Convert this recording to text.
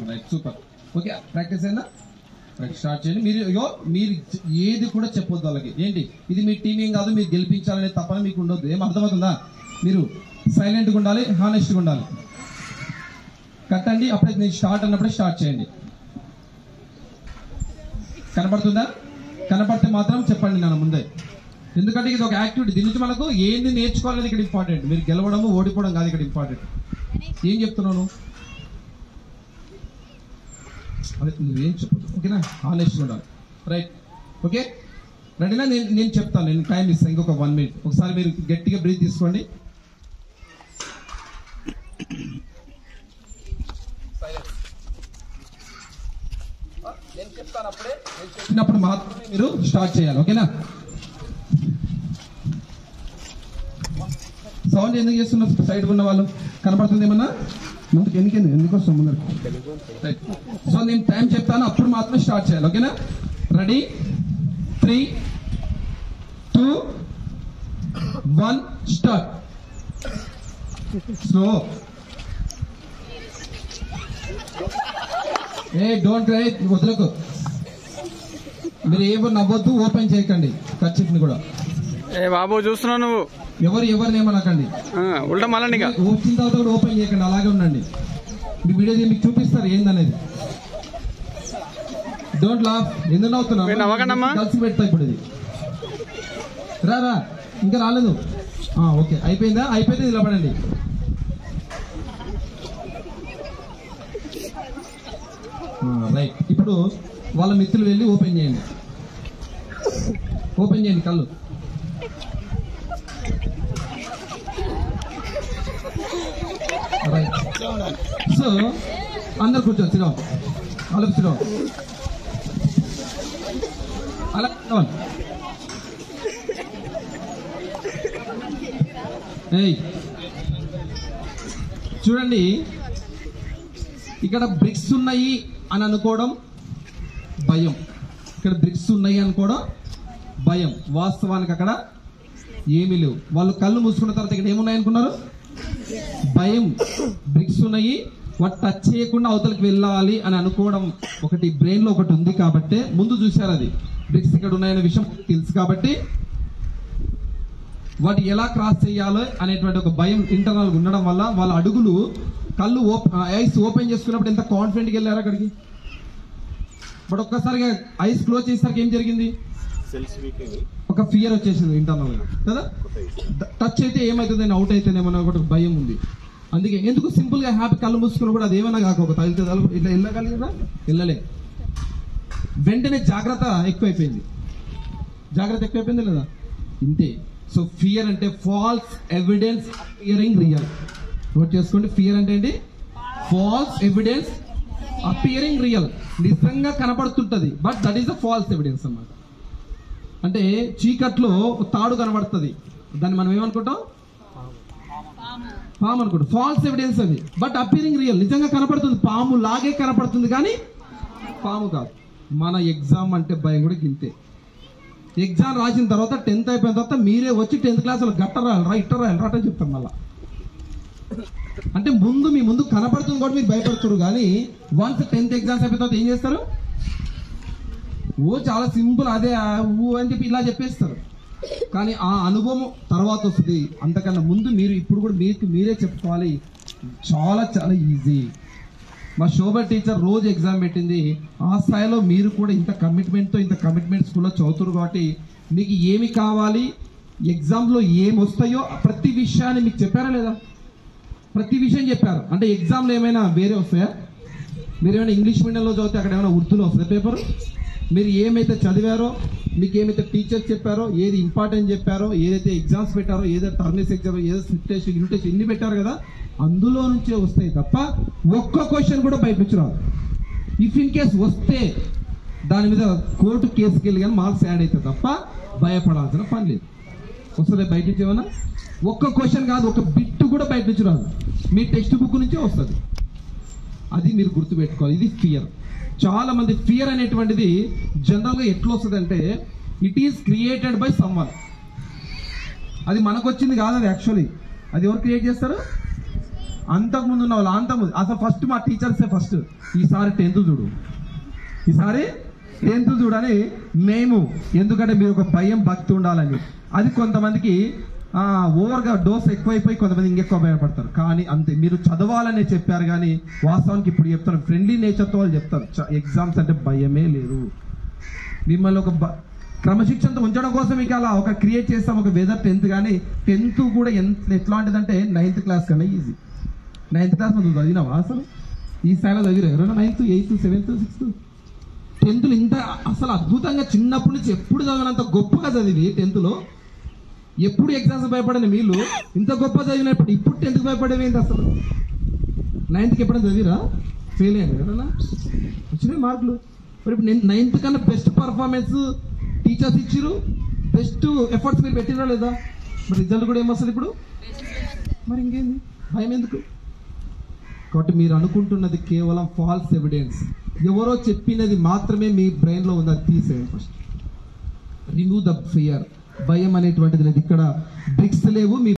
Right, super. Okay, practice అయిందా? Right, start చేయండి. మీరు ఏది కూడా చెప్పొద్దు వాళ్ళకి. ఏంటి ఇది మీ టీం ఏం కాదు, మీరు గెలిపించాలనే తప్పని మీకు ఉండొద్దు. ఏం అర్థమవుతుందా? మీరు సైలెంట్గా ఉండాలి, హానెస్ట్గా ఉండాలి. కట్టండి, అప్పుడే నేను స్టార్ట్ అన్నప్పుడే స్టార్ట్ చేయండి. కనపడుతుందా? కనపడితే మాత్రం చెప్పండి నా ముందే. ఎందుకంటే ఇది ఒక యాక్టివిటీ. దీని నుంచి మనకు ఏంది నేర్చుకోవాలని ఇక్కడ ఇంపార్టెంట్. మీరు గెలవడము ఓడిపోవడం కాదు ఇక్కడ ఇంపార్టెంట్. ఏం చెప్తున్నాను అదే నువ్వేం చెప్పదు. ఓకేనా? హానెస్ట్గా ఉండాలి. రైట్, ఓకే, రెడీనా? నేను చెప్తాను. నేను టైం ఇస్తాను ఇంకొక 1 minute. ఒకసారి మీరు గట్టిగా బ్రీత్ తీసుకోండి. నేను చెప్తాను, అప్పుడే నేను చెప్పినప్పుడు మాత్రమే మీరు స్టార్ట్ చేయాలి. ఓకేనా? సౌండ్ ఎందుకు చేస్తున్నారు? సైడ్ ఉన్న వాళ్ళు కనపడుతుంది ఏమన్నా? ముందుకు ఎందుకు వస్తాం ముందర? సో నేను టైం చెప్తాను, అప్పుడు మాత్రం స్టార్ట్ చేయాలి. ఓకేనా? Ready? 3, 2, 1 start. Slow. Don't try, వదలకు. మీరు ఏమో నవ్వద్దు, ఓపెన్ చేయకండి కర్చీఫ్ని కూడా. బాబు చూస్తున్నావు నువ్వు? ఎవరినేమనకండి. ఉల్టా మళ్ళీ వచ్చిన తర్వాత కూడా ఓపెన్ చేయకండి, అలాగే ఉండండి. మీ వీడియో మీకు చూపిస్తారు ఏందనేది. Don't laugh. ఎందుకు నవ్వుతున్నా? కలిసి పెడతా ఇప్పుడు. ఇది రా, ఇంకా రాలేదు. ఓకే, అయిపోయిందా? అయిపోతే నిలబడండి. రైట్, ఇప్పుడు వాళ్ళ మిత్రులు వెళ్ళి ఓపెన్ చేయండి. ఓపెన్ చేయండి కళ్ళు. రైట్, సో అందరు కూర్చోండి. సిద్ధం, అలా సిద్ధం, అలా చూడండి. ఇక్కడ బ్రిక్స్ ఉన్నాయి అని అనుకోవడం భయం. ఇక్కడ బ్రిక్స్ ఉన్నాయి అనుకోవడం భయం. వాస్తవానికి అక్కడ ఏమీ లేవు. వాళ్ళు కళ్ళు మూసుకున్న తర్వాత ఇక్కడ ఏమున్నాయి అనుకున్నారు? భయం. బ్రిక్స్ ఉన్నాయి, వాటి టచ్ చేయకుండా అవతలకి వెళ్ళాలి అని అనుకోవడం ఒకటి బ్రెయిన్ లో ఒకటి ఉంది కాబట్టి ముందు చూశారు. అది బ్రిక్స్ ఇక్కడ ఉన్నాయనే విషయం తెలుసు కాబట్టి వాటి ఎలా క్రాస్ చేయాలో అనేటువంటి ఒక భయం ఇంటర్నల్ ఉండడం వల్ల వాళ్ళ అడుగులు కళ్ళు ఐస్ ఓపెన్ చేసుకున్నప్పుడు ఎంత కాన్ఫిడెంట్గా వెళ్ళారు అక్కడికి. బట్ ఒక్కసారిగా ఐస్ క్లోజ్ చేసేసరికి ఏం జరిగింది? ఒక ఫియర్ వచ్చేసింది ఇంటర్నల్ గా కదా. టచ్ అయితే ఏమవుతుంది, నేను అవుట్ అయితేనేమన్నా ఒకటి భయం ఉంది. అందుకే ఎందుకు సింపుల్ గా హ్యాపీ కళ్ళు మూసుకుని కూడా అది ఏమన్నా కాక తగిలితే ఇట్లా వెళ్ళగలిగినా వెళ్ళలే. వెంటనే జాగ్రత్త ఎక్కువైపోయింది. జాగ్రత్త ఎక్కువైపోయింది లేదా? ఇంతే. సో ఫియర్ అంటే false evidence appearing real. Note చేసుకోండి. ఫియర్ అంటే ఏంటి? False evidence appearing real. నిజంగా కనపడుతుంటది, but that is the false evidence అన్నమాట. అంటే చీకట్లో తాడు కనబడుతుంది, దాన్ని మనం ఏమనుకుంటాం? పాము అనుకుంటాం. ఫాల్స్ ఎవిడెన్స్ అది, బట్ అపియరింగ్ రియల్. నిజంగా కనపడుతుంది, పాము లాగే కనపడుతుంది కానీ పాము కాదు. మన ఎగ్జామ్ అంటే భయం కూడా గింతే. ఎగ్జామ్ రాసిన తర్వాత 10th అయిపోయిన తర్వాత మీరే వచ్చి 10th క్లాసులో గట్ట రాయాలరా, ఇట్ట రాయాలరా అని చెప్తారు. మళ్ళా అంటే మీ ముందు కనపడుతుంది కూడా మీరు భయపడుతున్నారు. కానీ వన్స్ 10th ఎగ్జామ్స్ అయిపోయిన తర్వాత ఏం చేస్తారు? చాలా సింపుల్, అదే అని చెప్పి ఇలా చెప్పేస్తారు. కానీ ఆ అనుభవం తర్వాత వస్తుంది. అంతకన్నా ముందు మీరు ఇప్పుడు కూడా మీరే చెప్పుకోవాలి. చాలా చాలా ఈజీ. మా శోభ టీచర్ రోజు ఎగ్జామ్ పెట్టింది. ఆ స్థాయిలో మీరు కూడా ఇంత కమిట్మెంట్ స్కూల్లో చదువుతారు కాబట్టి మీకు ఏమి కావాలి, ఎగ్జామ్లో ఏమి వస్తాయో ప్రతి విషయాన్ని మీకు చెప్పారా లేదా? ప్రతి విషయం చెప్పారు. అంటే ఎగ్జామ్లో ఏమైనా వేరే వస్తాయా? మీరు ఏమైనా ఇంగ్లీష్ మీడియంలో చదివితే అక్కడ ఏమైనా ఉర్దూలో వస్తుంది పేపర్? మీరు ఏమైతే చదివారో, మీకు ఏమైతే టీచర్స్ చెప్పారో, ఏది ఇంపార్టెంట్ చెప్పారో, ఏదైతే ఎగ్జామ్స్ పెట్టారో, ఏదైతే టర్మ్స్ ఎగ్జామ్, ఏదో స్లిప్ టెస్ట్, యూనిట్ టెస్ట్ ఇన్ని పెట్టారు కదా, అందులో నుంచే వస్తాయి తప్ప ఒక్క క్వశ్చన్ కూడా బయట నుంచి రాదు. ఇఫ్ ఇన్ కేస్ వస్తే దాని మీద కోర్టు కేసుకి వెళ్ళి కానీ మార్క్స్ యాడ్ అవుతాయి తప్ప భయపడాల్సిన పని లేదు. వస్తుంది బయట నుంచి ఏమన్నా? ఒక్క క్వశ్చన్ కాదు, ఒక బిట్ కూడా బయట నుంచి రాదు. మీ టెక్స్ట్ బుక్ నుంచే వస్తుంది. అది మీరు గుర్తుపెట్టుకోవాలి. ఇది ఫియర్. చాలా మంది ఫియర్ అనేటువంటిది జనరల్గా ఎట్లా వస్తుంది అంటే it is created by someone. అది మనకు వచ్చింది కాదు. అది యాక్చువల్లీ అది ఎవరు క్రియేట్ చేస్తారు? అంతకుముందు ఉన్న వాళ్ళు. అంతకుముందు అసలు ఫస్ట్ మా టీచర్సే ఫస్ట్ ఈసారి 10th చూడు, ఈసారి 10th చూడని మేము, ఎందుకంటే మీరు ఒక భయం భక్తి ఉండాలని. అది కొంతమందికి ఓవర్గా డోస్ ఎక్కువైపోయి కొంతమంది ఇంకెక్కువ భయపడతారు. కానీ అంతే, మీరు చదవాలనే చెప్పారు. కానీ వాస్తవానికి ఇప్పుడు చెప్తాను, ఫ్రెండ్లీ నేచర్తో వాళ్ళు చెప్తారు ఎగ్జామ్స్ అంటే భయమే లేదు. మిమ్మల్ని ఒక క్రమశిక్షణతో ఉంచడం కోసం మీకు అలా ఒక క్రియేట్ చేస్తాం ఒక వెదర్ 10th. కానీ 10th కూడా ఎట్లాంటిదంటే 9th క్లాస్ కన్నా ఈజీ. 9th క్లాస్ నువ్వు చదివినావా అసలు? ఈ స్థాయిలో చదివిరా ఎవరైనా? 9th, 8th, 7th, 6th, 10th ఇంత అసలు అద్భుతంగా చిన్నప్పటి నుంచి ఎప్పుడు చదివినంత గొప్పగా చదివి 10th ఎప్పుడు ఎగ్జామ్స్ భయపడని వీళ్ళు ఇంత గొప్ప చదివినప్పుడు ఇప్పుడు 10th భయపడేవేంటి అసలు? 9th ఎప్పుడైనా చదివిరా? ఫెయిల్ అయ్యారు ఎవరన్నా? వచ్చినాయి మార్కులు. మరి ఇప్పుడు 9th కన్నా బెస్ట్ పర్ఫార్మెన్స్ టీచర్స్ ఇచ్చిరు, బెస్ట్ ఎఫర్ట్స్ మీరు పెట్టిరా లేదా? మరి రిజల్ట్ కూడా ఏమొస్తుంది ఇప్పుడు? మరి ఇంకేంది భయం ఎందుకు? కాబట్టి మీరు అనుకుంటున్నది కేవలం ఫాల్స్ ఎవిడెన్స్. ఎవరో చెప్పినది మాత్రమే మీ బ్రెయిన్లో ఉంది, అది తీసేయండి ఫస్ట్. Remove the fear. భయం అనేటువంటిది లేదు. ఇక్కడ బ్రిక్స్ లేవు. మీ